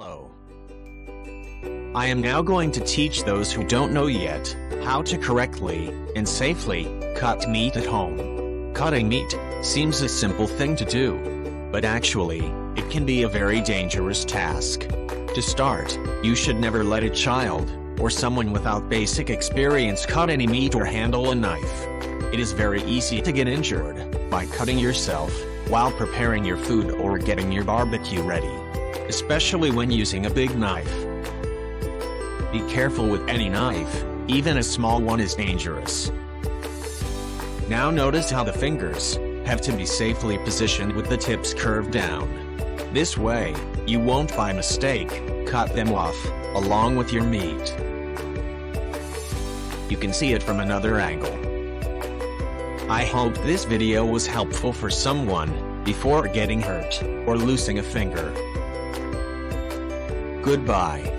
Hello. I am now going to teach those who don't know yet how to correctly and safely cut meat at home. Cutting meat seems a simple thing to do, but actually, it can be a very dangerous task. To start, you should never let a child or someone without basic experience cut any meat or handle a knife. It is very easy to get injured by cutting yourself while preparing your food or getting your barbecue ready, especially when using a big knife. Be careful with any knife, even a small one is dangerous. Now notice how the fingers have to be safely positioned with the tips curved down. This way, you won't by mistake cut them off, along with your meat. You can see it from another angle. I hope this video was helpful for someone before getting hurt or losing a finger. Goodbye.